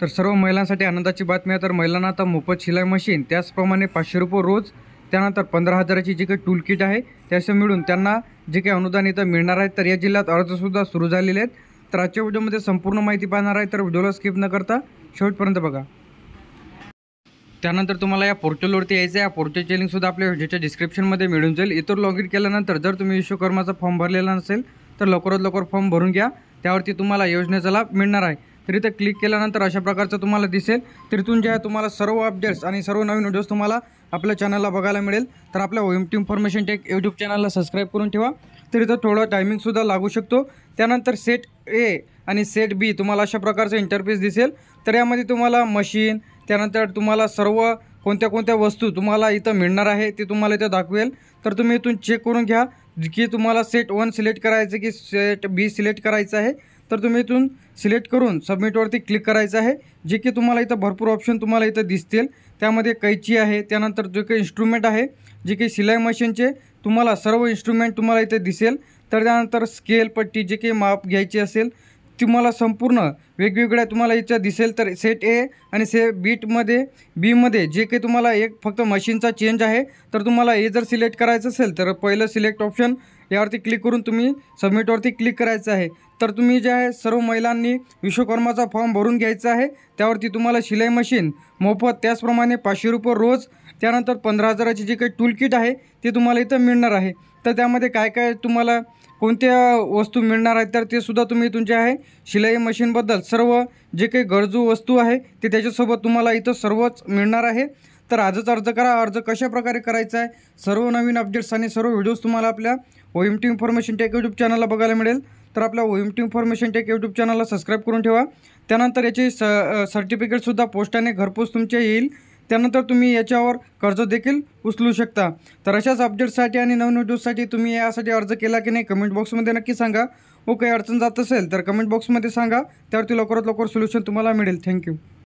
तर सर्व महिलांसाठी आनंदाची बातमी आहे। तर महिलांना आता मोफत शिलाई मशीन, त्याचप्रमाणे 500 रुपये रोज, त्यानंतर 15,000ची जी काही टूल किट आहे त्याचे मिळून त्यांना जे काही अनुदान इथं मिळणार आहे। तर या जिल्ह्यात अर्जसुद्धा सुरू झालेले आहेत। तर आजच्या व्हिडिओमध्ये संपूर्ण माहिती पाहणार आहे, तर व्हिडिओला स्किप न करता शेवटपर्यंत बघा। त्यानंतर तुम्हाला या पोर्टलवरती यायचं आहे। या पोर्टलची लिंकसुद्धा आपल्या व्हिडिओच्या डिस्क्रिप्शनमध्ये मिळून जाईल। इथं लॉग इन केल्यानंतर जर तुम्ही विश्वकर्माचा फॉर्म भरलेला नसेल तर लवकरात लवकर फॉर्म भरून घ्या, त्यावरती तुम्हाला योजनेचा लाभ मिळणार आहे। तर इथं क्लिक केल्यानंतर अशा प्रकारचं तुम्हाला दिसेल। तर इथून जे आहे तुम्हाला सर्व अपडेट्स आणि सर्व नवीन व्हिडिओज तुम्हाला आपल्या चॅनलला बघायला मिळेल। तर आपल्या OMT इन्फॉर्मेशन टेक यूट्यूब चॅनलला सबस्क्राईब करून ठेवा। तर इथं थोडं टायमिंगसुद्धा लागू शकतो। त्यानंतर सेट ए आणि सेट बी तुम्हाला अशा प्रकारचं इंटरफेस दिसेल। तर यामध्ये तुम्हाला मशीन, त्यानंतर तुम्हाला सर्व कोणत्या कोणत्या वस्तू तुम्हाला इथं मिळणार आहे ते तुम्हाला इथं दाखवेल। तर तुम्ही इथून चेक करून घ्या की तुम्हाला सेट 1 सिलेक्ट करायचं की सेट बी सिलेक्ट करायचं आहे। तर तुम्ही इथून सिलेक्ट करून सबमिटवरती क्लिक करायचं आहे। जे की तुम्हाला इथं भरपूर ऑप्शन तुम्हाला इथं दिसतील। त्यामध्ये कैची आहे, त्यानंतर जे काही इन्स्ट्रुमेंट आहे, जे काही शिलाई मशीनचे तुम्हाला सर्व इन्स्ट्रुमेंट तुम्हाला इथे दिसेल। तर त्यानंतर स्केल, पट्टी, जे काही माप घ्यायची असेल तुम्हाला संपूर्ण वेगवेगळ्या तुम्हाला इथं दिसेल। तर सेट ए आणि बीमध्ये जे काही तुम्हाला एक फक्त मशीनचा चेंज आहे। तर तुम्हाला ए जर सिलेक्ट करायचं असेल तर पहिलं सिलेक्ट ऑप्शन यावरती क्लिक करून तुम्ही सबमिटवरती क्लिक करायचं आहे। तर तुम्ही जे आहे सर्व महिलांनी विश्वकर्माचा फॉर्म भरून घ्यायचा आहे। त्यावरती तुम्हाला शिलाई मशीन मोफत, त्याचप्रमाणे 500 रुपये रोज, त्यानंतर 15,000ची जी काही टूल किट आहे ते तुम्हाला इथं मिळणार आहे। तर त्यामध्ये काय काय तुम्हाला कोणत्या वस्तू मिळणार आहेत तर ते सुद्धा तुम्ही तुमचे आहे शिलाई मशीनबद्दल सर्व जे काही गरजू वस्तू आहे ते त्याच्यासोबत तुम्हाला इथं सर्वच मिळणार आहे। तर आजच अर्ज करा। अर्ज कशा प्रकारे करायचा आहे, सर्व नवीन अपडेट्स आणि सर्व व्हिडिओज तुम्हाला आपल्या OMT इन्फॉर्मेशन टेक यूट्यूब चॅनलला बघायला मिळेल। तर आपल्या OMT इन्फॉर्मेशन टेक यूट्यूब चॅनलला सबस्क्राईब करून ठेवा। त्यानंतर याची सर्टिफिकेटसुद्धा पोस्टाने घरपोच तुमच्या येईल। त्यानंतर तुम्ही याच्यावर कर्ज देखील उचलू शकता। तर अशाच अपडेट्ससाठी आणि नवीन व्हिडिओसाठी तुम्ही यासाठी अर्ज केला की नाही कमेंट बॉक्समध्ये नक्की सांगा। काही अडचण जात असेल तर कमेंट बॉक्समध्ये सांगा, त्यावरती लवकरात लवकर सोल्युशन तुम्हाला मिळेल। थँक्यू।